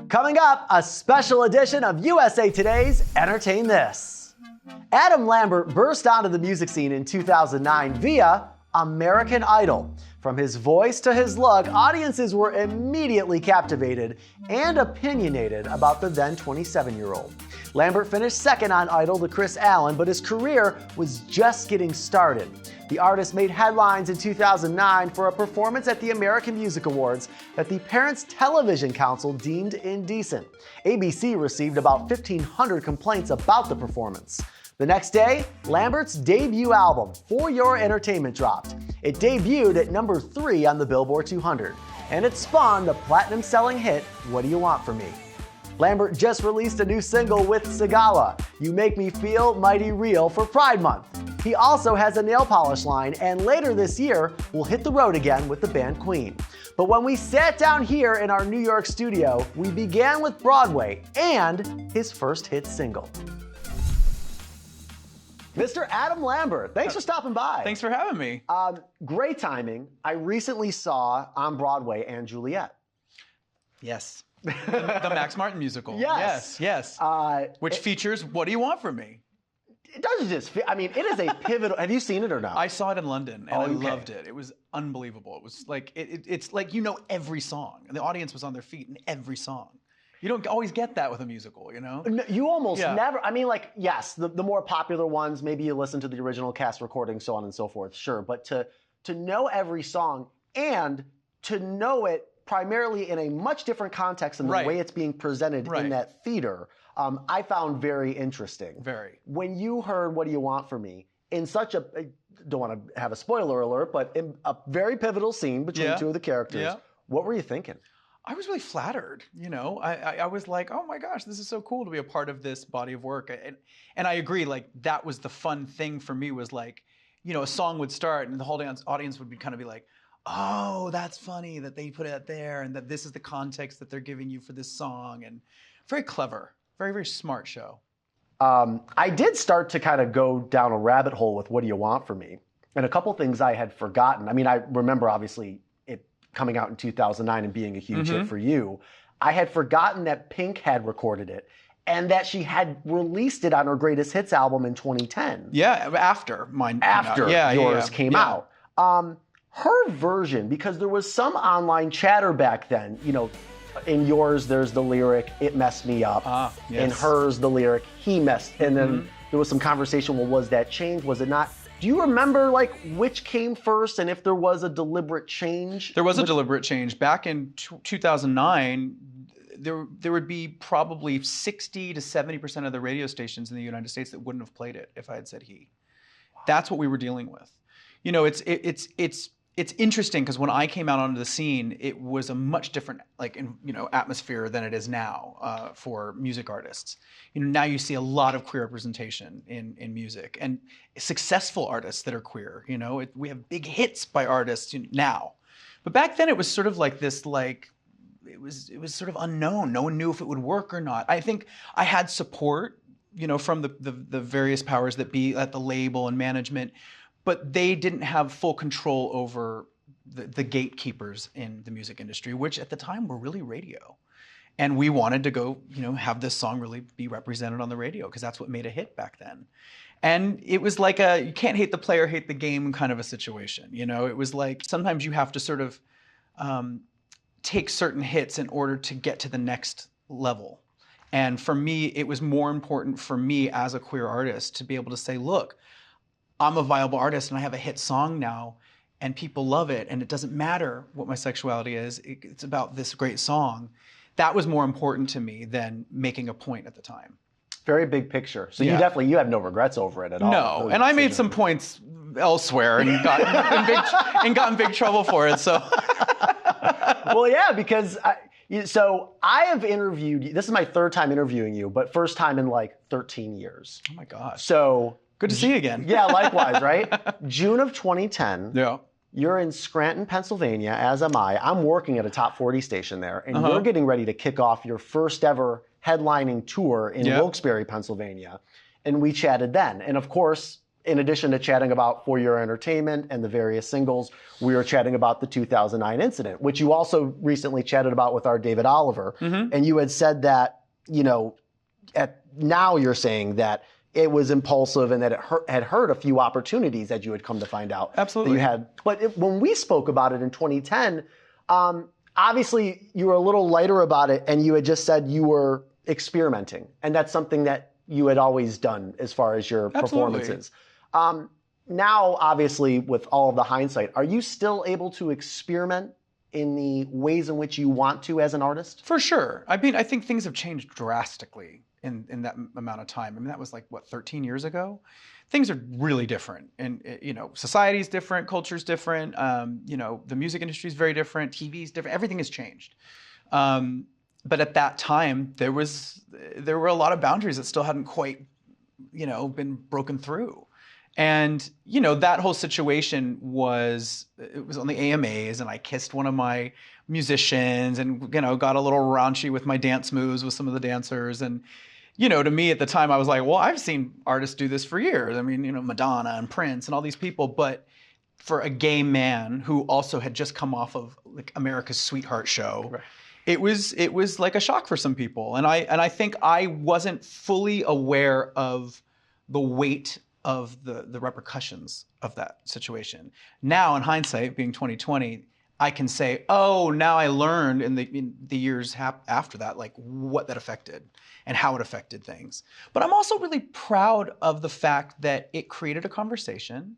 Coming up, a special edition of USA Today's Entertain This. Adam Lambert burst onto the music scene in 2009 via American Idol. From his voice to his look, audiences were immediately captivated and opinionated about the then 27-year-old. Lambert finished second on Idol to Chris Allen, but his career was just getting started. The artist made headlines in 2009 for a performance at the American Music Awards that the Parents Television Council deemed indecent. ABC received about 1,500 complaints about the performance. The next day, Lambert's debut album, For Your Entertainment, dropped. It debuted at number 3 on the Billboard 200, and it spawned the platinum-selling hit, What Do You Want From Me? Lambert just released a new single with Sigala, You Make Me Feel Mighty Real, for Pride Month. He also has a nail polish line, and later this year, will hit the road again with the band Queen. But when we sat down here in our New York studio, we began with Broadway and his first hit single. Mr. Adam Lambert, thanks for stopping by. Thanks for having me. Great timing. I recently saw on Broadway Anne Juliet. Yes. The Max Martin musical. Yes. Which features What Do You Want From Me? It doesn't just fit. I mean, it is a pivotal. Have you seen it or not? I saw it in London and I loved it. It was unbelievable. It was like, it's like, you know, every song. And the audience was on their feet in every song. You don't always get that with a musical, you know? No, you almost never. I mean, like, yes, the more popular ones, maybe you listen to the original cast recording, so on and so forth, sure. But to know every song and to know it primarily in a much different context than the way it's being presented in that theater, I found very interesting. Very. When you heard What Do You Want From Me, in such a, I don't want to have a spoiler alert, but in a very pivotal scene between two of the characters, what were you thinking? I was really flattered, you know. I was like, oh my gosh, this is so cool to be a part of this body of work. And I agree, like, that was the fun thing for me, was like, you know, a song would start and the whole audience would kind of be like, oh, that's funny that they put it there and that this is the context that they're giving you for this song. And very clever, very, very smart show. I did start to kind of go down a rabbit hole with What Do You Want From Me? And a couple things I had forgotten. I mean, I remember obviously coming out in 2009 and being a huge hit for you. I had forgotten that Pink had recorded it and that she had released it on her Greatest Hits album in 2010. Yeah, after mine. After yours came out. Her version, because there was some online chatter back then, you know, in yours there's the lyric, it messed me up. In hers, the lyric, he messed. And then there was some conversation, well, was that changed? Was it not? Do you remember, like, which came first and if there was a deliberate change? There was a deliberate change. Back in 2009, there would be probably 60 to 70% of the radio stations in the United States that wouldn't have played it if I had said he. Wow. That's what we were dealing with. You know, it's interesting because when I came out onto the scene, it was a much different, atmosphere than it is now for music artists. You know, now you see a lot of queer representation in music and successful artists that are queer. You know, we have big hits by artists now, but back then it was sort of like this, like it was sort of unknown. No one knew if it would work or not. I think I had support, you know, from the various powers that be at the label and management. But they didn't have full control over the gatekeepers in the music industry, which at the time were really radio. And we wanted to go, you know, have this song really be represented on the radio because that's what made a hit back then. And it was like you can't hate the player, hate the game kind of a situation. You know, it was like sometimes you have to sort of take certain hits in order to get to the next level. And for me, it was more important for me as a queer artist to be able to say, look, I'm a viable artist and I have a hit song now and people love it and it doesn't matter what my sexuality is, it's about this great song. That was more important to me than making a point at the time. Very big picture. So you have no regrets over it at all. No, and I made some points elsewhere and got in big trouble for it, so. Well, yeah, because I have interviewed you. This is my third time interviewing you, but first time in like 13 years. Oh my gosh. So. Good to see you again. Yeah, likewise, right? June of 2010. Yeah. You're in Scranton, Pennsylvania, as am I. I'm working at a top 40 station there, and you're getting ready to kick off your first ever headlining tour in Wilkes-Barre, Pennsylvania. And we chatted then. And of course, in addition to chatting about For Your Entertainment and the various singles, we were chatting about the 2009 incident, which you also recently chatted about with our David Oliver. And you had said that, you know, now you're saying that it was impulsive and that it had hurt a few opportunities that you had come to find out. Absolutely. That you had. But when we spoke about it in 2010, obviously you were a little lighter about it, and you had just said you were experimenting. And that's something that you had always done as far as your performances. Now, obviously, with all of the hindsight, are you still able to experiment in the ways in which you want to as an artist? For sure. I mean, I think things have changed drastically in that amount of time. I mean, that was like, what, 13 years ago? Things are really different. And, you know, society's different, culture's different, you know, the music industry is very different, TV's different, everything has changed. But at that time, there were a lot of boundaries that still hadn't quite, you know, been broken through. And, you know, that whole situation was on the AMAs, and I kissed one of my musicians and, you know, got a little raunchy with my dance moves with some of the dancers. And, you know, to me at the time, I was like, well, I've seen artists do this for years. I mean, you know, Madonna and Prince and all these people. But for a gay man who also had just come off of like America's Sweetheart show, right, it was like a shock for some people. And I think I wasn't fully aware of the weight of the repercussions of that situation. Now, in hindsight, being 2020, I can say, oh, now I learned in the years after that, like what that affected and how it affected things. But I'm also really proud of the fact that it created a conversation.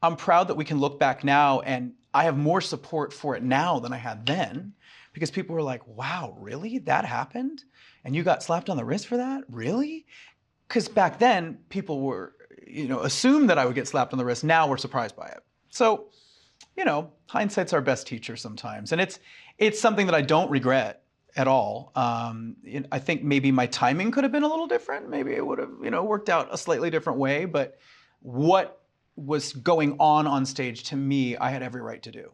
I'm proud that we can look back now, and I have more support for it now than I had then, because people were like, wow, really? That happened? And you got slapped on the wrist for that? Really? Because back then, people were, you know, assumed that I would get slapped on the wrist. Now we're surprised by it. So, you know, hindsight's our best teacher sometimes. And it's something that I don't regret at all. I think maybe my timing could have been a little different. Maybe it would have, you know, worked out a slightly different way. But what was going on stage, to me, I had every right to do.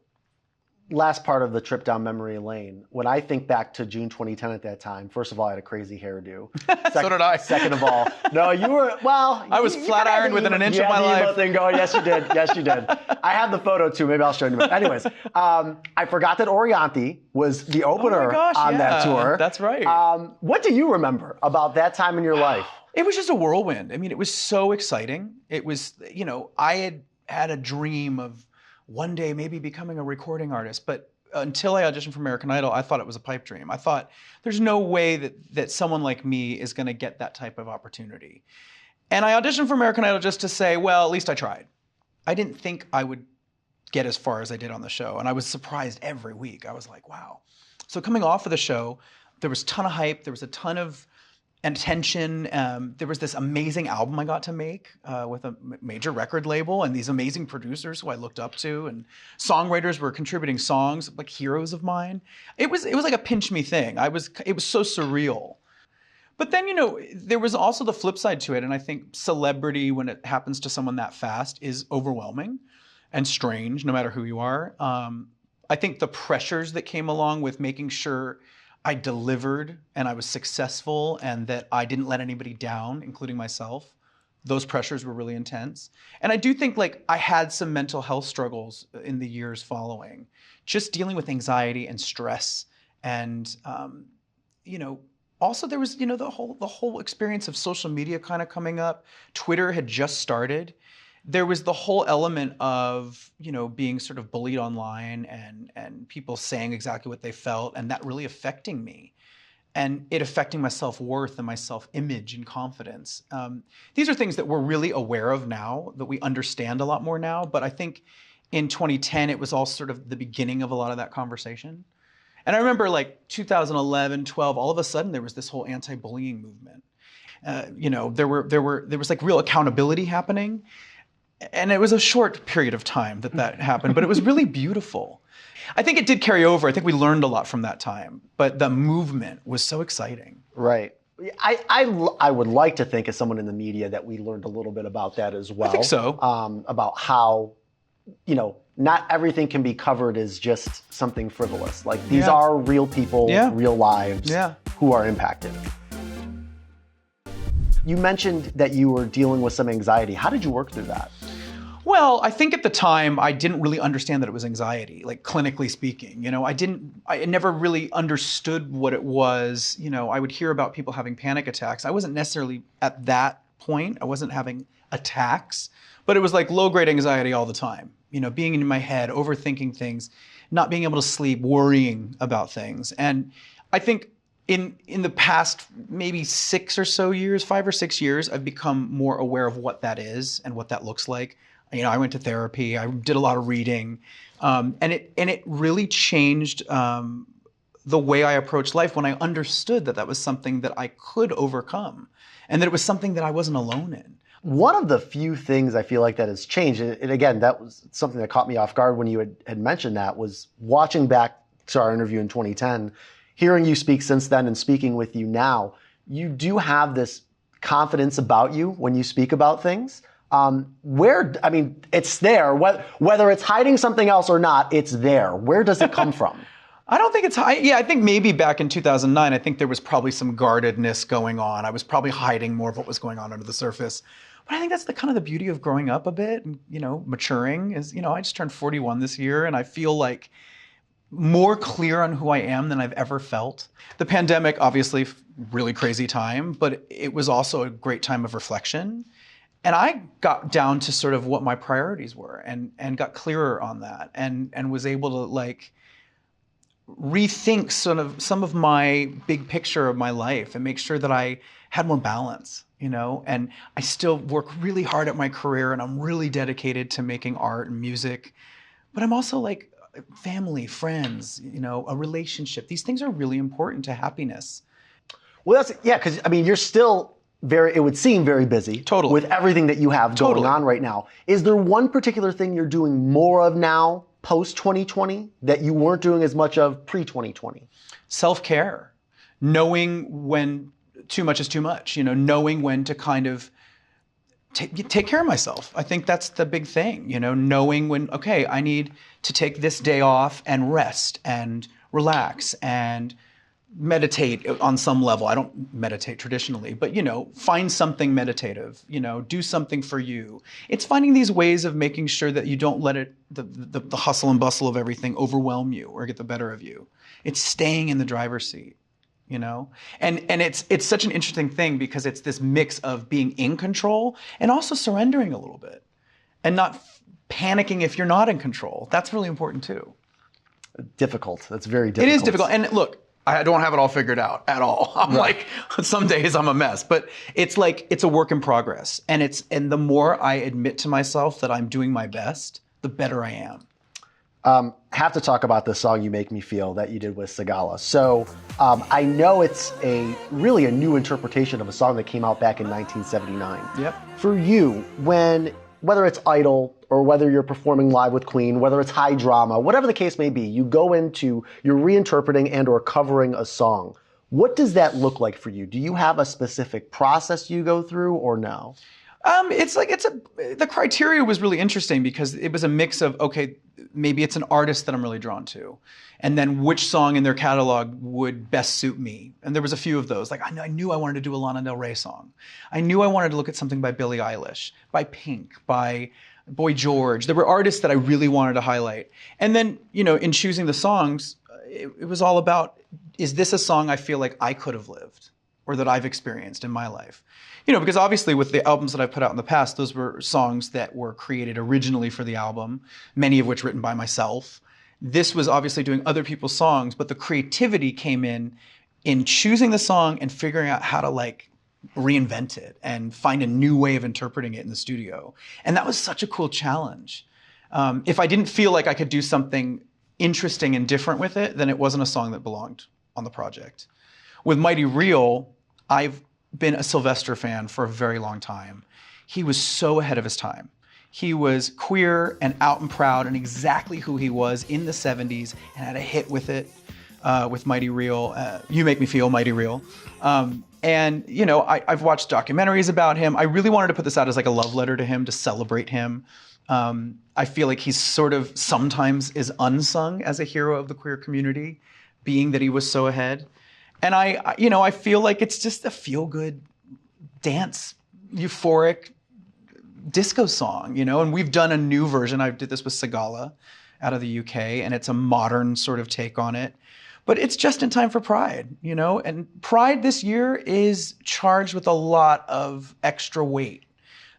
Last part of the trip down memory lane, when I think back to June 2010 at that time, first of all, I had a crazy hairdo. So did I. Second of all, no, you were, well. I was flat ironed within an inch of my life. You thing going. Yes, you did. Yes, you did. I have the photo too. Maybe I'll show you. Anyways, I forgot that Orianthi was the opener on that tour. That's right. What do you remember about that time in your life? It was just a whirlwind. I mean, it was so exciting. It was, you know, I had a dream of one day maybe becoming a recording artist, but until I auditioned for American Idol, I thought it was a pipe dream. I thought there's no way that someone like me is going to get that type of opportunity. And I auditioned for American Idol just to say, well, at least I tried. I didn't think I would get as far as I did on the show, and I was surprised every week. I was like, wow. So coming off of the show, there was a ton of hype. There was a ton of attention. There was this amazing album I got to make with a major record label and these amazing producers who I looked up to, and songwriters were contributing songs, like heroes of mine. It was like a pinch me thing. It was so surreal. But then, you know, there was also the flip side to it, and I think celebrity, when it happens to someone that fast, is overwhelming and strange, no matter who you are. I think the pressures that came along with making sure I delivered and I was successful and that I didn't let anybody down, including myself, those pressures were really intense. And I do think, like, I had some mental health struggles in the years following, just dealing with anxiety and stress. And, you know, also there was, you know, the whole experience of social media kind of coming up. Twitter had just started. There was the whole element of, you know, being sort of bullied online and people saying exactly what they felt, and that really affecting me, and it affecting my self-worth and my self-image and confidence. These are things that we're really aware of now, that we understand a lot more now. But I think in 2010, it was all sort of the beginning of a lot of that conversation. And I remember, like, 2011, 12, all of a sudden there was this whole anti-bullying movement. You know, there was like real accountability happening. And it was a short period of time that happened, but it was really beautiful. I think it did carry over. I think we learned a lot from that time, but the movement was so exciting. Right. I would like to think, as someone in the media, that we learned a little bit about that as well. I think so. About how, you know, not everything can be covered as just something frivolous. Like, these are real people, real lives who are impacted. You mentioned that you were dealing with some anxiety. How did you work through that? Well, I think at the time I didn't really understand that it was anxiety, like clinically speaking. I never really understood what it was. I would hear about people having panic attacks. I wasn't necessarily at that point. I wasn't having attacks, but it was like low-grade anxiety all the time. Being in my head, overthinking things, not being able to sleep, worrying about things. And I think in the past maybe 5 or 6 years, I've become more aware of what that is and what that looks like. I went to therapy. I did a lot of reading, and it really changed the way I approached life when I understood that was something that I could overcome, and that it was something that I wasn't alone in. One of the few things I feel like that has changed, and again, that was something that caught me off guard when you had mentioned that, was watching back to our interview in 2010, hearing you speak since then and speaking with you now. You do have this confidence about you when you speak about things. It's there. Whether it's hiding something else or not, it's there. Where does it come from? I don't think it's high. Yeah, I think maybe back in 2009, I think there was probably some guardedness going on. I was probably hiding more of what was going on under the surface. But I think that's the kind of the beauty of growing up a bit and, maturing is, I just turned 41 this year, and I feel like more clear on who I am than I've ever felt. The pandemic, obviously, really crazy time, but it was also a great time of reflection. And I got down to sort of what my priorities were and got clearer on that and was able to rethink sort of some of my big picture of my life and make sure that I had more balance, and I still work really hard at my career and I'm really dedicated to making art and music, but I'm also family, friends, a relationship. These things are really important to happiness. Well, because you're still it would seem very busy. Totally. With everything that you have going on right now. Is there one particular thing you're doing more of now, post-2020, that you weren't doing as much of pre-2020? Self-care. Knowing when too much is too much. Knowing when to kind of take care of myself. I think that's the big thing. Knowing when, okay, I need to take this day off and rest and relax and meditate on some level. I don't meditate traditionally, but find something meditative, do something for you. It's finding these ways of making sure that you don't let the hustle and bustle of everything overwhelm you or get the better of you. It's staying in the driver's seat, and it's such an interesting thing because it's this mix of being in control and also surrendering a little bit and not panicking if you're not in control. That's really important too. Difficult. That's very difficult. It is difficult. And look, I don't have it all figured out at all. I'm some days I'm a mess, but it's a work in progress. And the more I admit to myself that I'm doing my best, the better I am. Have to talk about the song "You Make Me Feel" that you did with Sigala. So I know it's really a new interpretation of a song that came out back in 1979. Yep. For you, whether it's Idol or whether you're performing live with Queen, whether it's high drama, whatever the case may be, you go into, you're reinterpreting and or covering a song. What does that look like for you? Do you have a specific process you go through or no? The criteria was really interesting because it was a mix of, okay, maybe it's an artist that I'm really drawn to, and then which song in their catalog would best suit me. And there was a few of those. I knew I wanted to do a Lana Del Rey song. I knew I wanted to look at something by Billie Eilish, by Pink, by Boy George. There were artists that I really wanted to highlight. And then, in choosing the songs, it was all about, is this a song I feel like I could have lived or that I've experienced in my life? Because obviously with the albums that I've put out in the past, those were songs that were created originally for the album, many of which written by myself. This was obviously doing other people's songs, but the creativity came in choosing the song and figuring out how to reinvent it and find a new way of interpreting it in the studio. And that was such a cool challenge. If I didn't feel like I could do something interesting and different with it, then it wasn't a song that belonged on the project. With Mighty Real, I've been a Sylvester fan for a very long time. He was so ahead of his time. He was queer and out and proud and exactly who he was in the 70s and had a hit with it, with Mighty Real. You Make Me Feel, Mighty Real. I've watched documentaries about him. I really wanted to put this out as a love letter to him, to celebrate him. I feel like he's sort of sometimes is unsung as a hero of the queer community, being that he was so ahead. And I feel like it's just a feel-good dance, euphoric disco song, you know? And we've done a new version. I did this with Sagala out of the UK, and it's a modern sort of take on it. But it's just in time for Pride, you know? And Pride this year is charged with a lot of extra weight.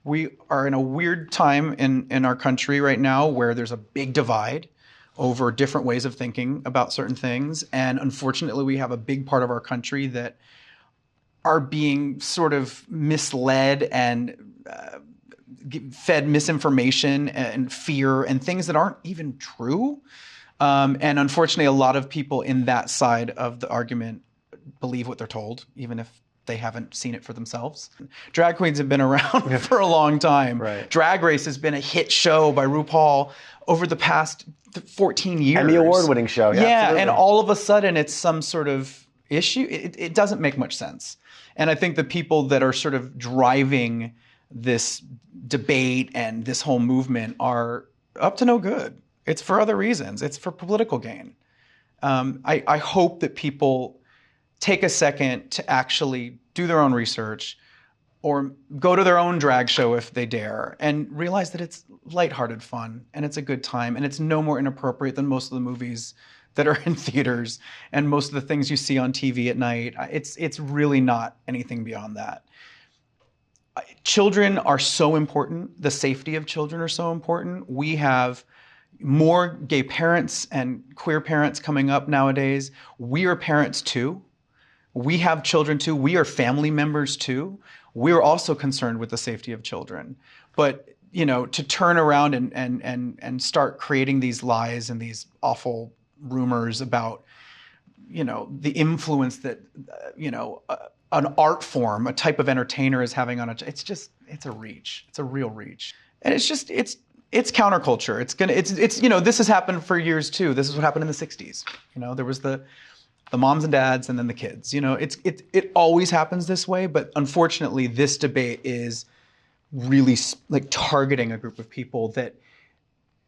We are in a weird time in our country right now where there's a big divide over different ways of thinking about certain things. And unfortunately, we have a big part of our country that are being sort of misled and fed misinformation and fear and things that aren't even true. And unfortunately, a lot of people in that side of the argument believe what they're told, even if they haven't seen it for themselves. Drag queens have been around for a long time. Right. Drag Race has been a hit show by RuPaul over the past 14 years. Emmy award-winning show. Yeah, absolutely. and all of a sudden it's some sort of issue. It doesn't make much sense. And I think the people that are sort of driving this debate and this whole movement are up to no good. It's for other reasons. It's for political gain. I hope that people take a second to actually do their own research or go to their own drag show if they dare and realize that it's lighthearted fun and it's a good time and it's no more inappropriate than most of the movies that are in theaters and most of the things you see on TV at night. It's really not anything beyond that. Children are so important. The safety of children are so important. We have more gay parents and queer parents coming up nowadays. We are parents too. We have children too. We are family members too. We're also concerned with the safety of children. But, you know, to turn around and start creating these lies and these awful rumors about, you know, the influence that, you know, an art form, a type of entertainer is having on it's a reach. It's a real reach. And it's counterculture. It's you know, this has happened for years too. This is what happened in the 60s. You know, there was the moms and dads and then the kids. You know, it always happens this way, but unfortunately this debate is really like targeting a group of people that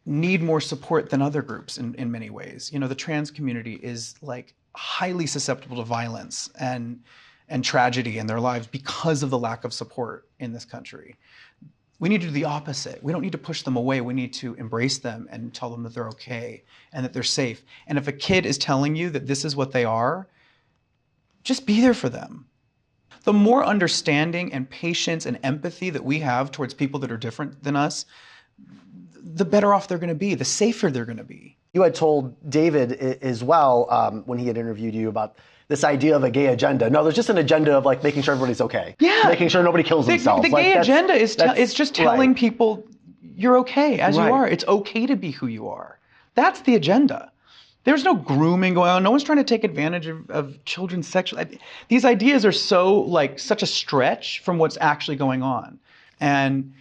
need more support than other groups in many ways. You know, the trans community is like highly susceptible to violence and tragedy in their lives because of the lack of support in this country. We need to do the opposite. We don't need to push them away. We need to embrace them and tell them that they're okay and that they're safe. And if a kid is telling you that this is what they are, just be there for them. The more understanding and patience and empathy that we have towards people that are different than us, the better off they're going to be, the safer they're going to be. You had told David as well when he had interviewed you about this idea of a gay agenda. No, there's just an agenda of like making sure everybody's okay. Yeah. Making sure nobody kills themselves. The gay agenda is just telling right. people you're okay as Right. you are. It's okay to be who you are. That's the agenda. There's no grooming going on. No one's trying to take advantage of children's sexual. These ideas are so like such a stretch from what's actually going on. And,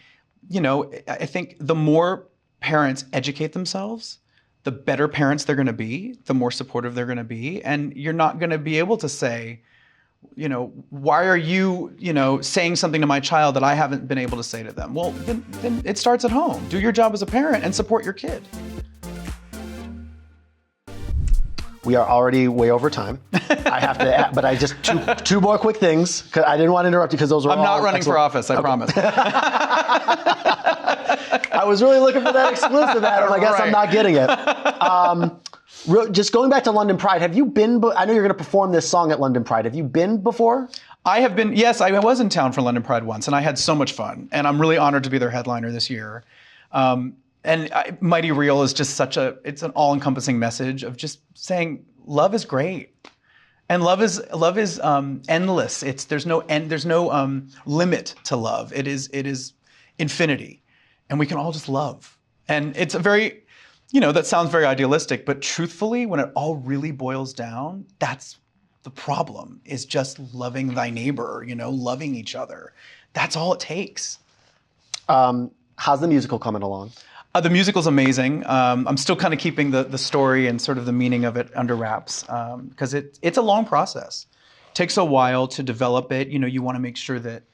you know, I think the more parents educate themselves, the better parents they're going to be, the more supportive they're going to be. And you're not going to be able to say, you know, why are you, you know, saying something to my child that I haven't been able to say to them? Well, then it starts at home. Do your job as a parent and support your kid. We are already way over time. I have to add, but I just two more quick things because I didn't want to interrupt you because those were I'm not running for office, I promise. I was really looking for that exclusive, Adam. I guess I'm not getting it. Just going back to London Pride, have you been, I know you're going to perform this song at London Pride. Have you been before? I have been, yes, I was in town for London Pride once, and I had so much fun. And I'm really honored to be their headliner this year. Mighty Real is just it's an all-encompassing message of just saying love is great. And love is endless. There's no limit to love. It is infinity. And we can all just love. And it's a very, you know, that sounds very idealistic, but truthfully, when it all really boils down, that's the problem, is just loving thy neighbor, you know, loving each other. That's all it takes. How's the musical coming along? The musical's amazing. I'm still kind of keeping the story and sort of the meaning of it under wraps because it's a long process. It takes a while to develop it. You know, you want to make sure that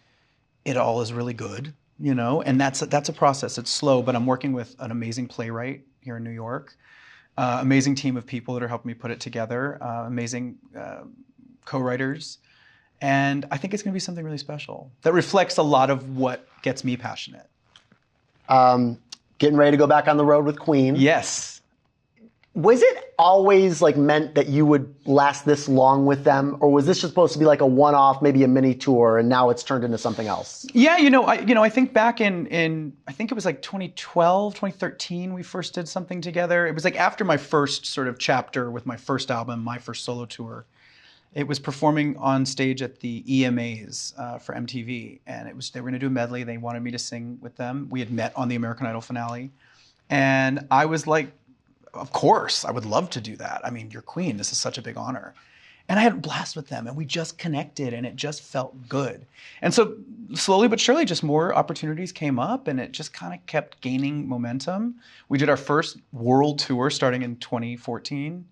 it all is really good, you know, and that's a process. It's slow, but I'm working with an amazing playwright here in New York, amazing team of people that are helping me put it together, amazing co-writers. And I think it's going to be something really special that reflects a lot of what gets me passionate. Getting ready to go back on the road with Queen. Yes. Was it always like meant that you would last this long with them, or was this just supposed to be like a one-off, maybe a mini tour, and now it's turned into something else? Yeah, I think back in I think it was like 2012, 2013, we first did something together. It was like after my first sort of chapter with my first album, my first solo tour. It was performing on stage at the EMAs for MTV, and they were going to do a medley. They wanted me to sing with them. We had met on the American Idol finale, and I was like, of course, I would love to do that. I mean, you're Queen. This is such a big honor. And I had a blast with them, and we just connected, and it just felt good. And so slowly but surely, just more opportunities came up, and it just kind of kept gaining momentum. We did our first world tour starting in 2014.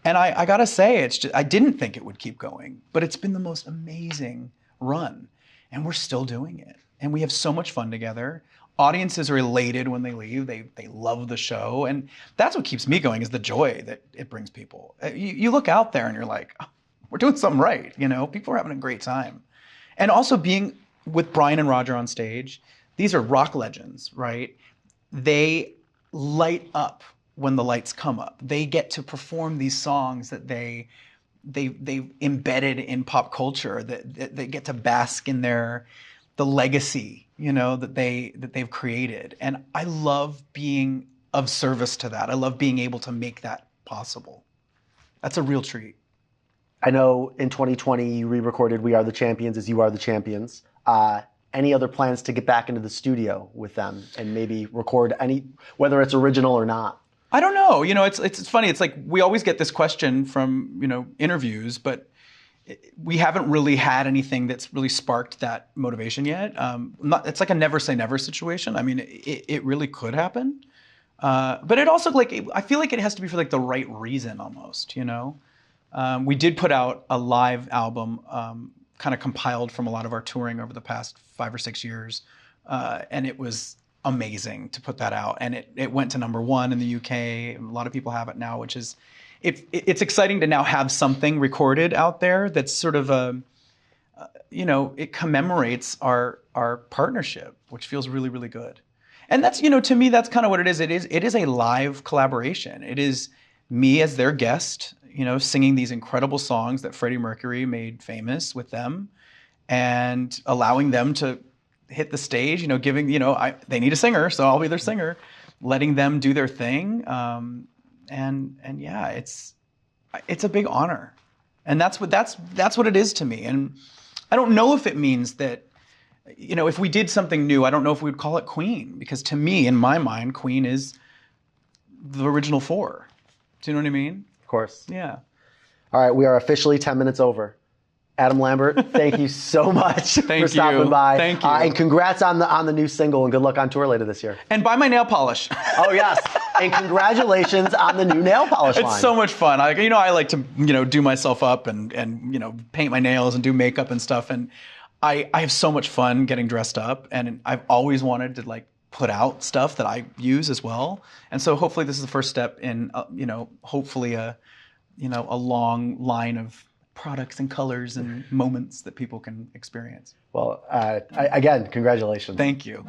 And I gotta say, I didn't think it would keep going, but it's been the most amazing run. And we're still doing it. And we have so much fun together. Audiences are elated when they leave. They love the show. And that's what keeps me going, is the joy that it brings people. You look out there and you're like, oh, we're doing something right. People are having a great time. And also being with Brian and Roger on stage, these are rock legends, right? They light up when the lights come up. They get to perform these songs that they've embedded in pop culture, that they get to bask in the legacy, that they've created. And I love being of service to that. I love being able to make that possible. That's a real treat. I know in 2020 you re-recorded We Are the Champions as You Are the Champions. Any other plans to get back into the studio with them and maybe record whether it's original or not? I don't know. It's funny. It's like we always get this question from, interviews, but we haven't really had anything that's really sparked that motivation yet. It's like a never say never situation. I mean, it really could happen. But it also I feel like it has to be for like the right reason almost, We did put out a live album kind of compiled from a lot of our touring over the past 5 or 6 years. And it was amazing to put that out, and it went to #1 in the UK. A lot of people have it now, which is it's exciting to now have something recorded out there that's sort of it commemorates our partnership, which feels really, really good. And that's to me, that's kind of what it is. It is a live collaboration. It is me as their guest, singing these incredible songs that Freddie Mercury made famous with them, and allowing them to hit the stage, giving, they need a singer, so I'll be their singer, letting them do their thing. And yeah, it's a big honor. And that's what it is to me. And I don't know if it means that, if we did something new, I don't know if we would call it Queen, because to me, in my mind, Queen is the original 4. Do you know what I mean? Of course. Yeah. All right, we are officially 10 minutes over. Adam Lambert, thank you so much for stopping by. Thank you. And congrats on the new single, and good luck on tour later this year. And buy my nail polish. Oh yes, and congratulations on the new nail polish line. It's so much fun. I like to do myself up and paint my nails and do makeup and stuff. And I have so much fun getting dressed up, and I've always wanted to put out stuff that I use as well. And so hopefully this is the first step in hopefully a long line of products and colors and moments that people can experience. Well, again, congratulations. Thank you.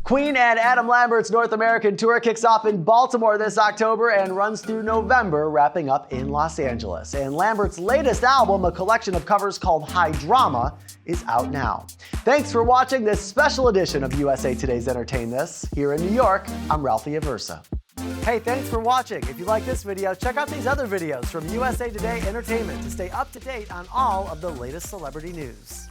Queen and Adam Lambert's North American tour kicks off in Baltimore this October and runs through November, wrapping up in Los Angeles. And Lambert's latest album, a collection of covers called High Drama, is out now. Thanks for watching this special edition of USA Today's Entertain This. Here in New York, I'm Ralphie Aversa. Hey, thanks for watching. If you like this video, check out these other videos from USA Today Entertainment to stay up to date on all of the latest celebrity news.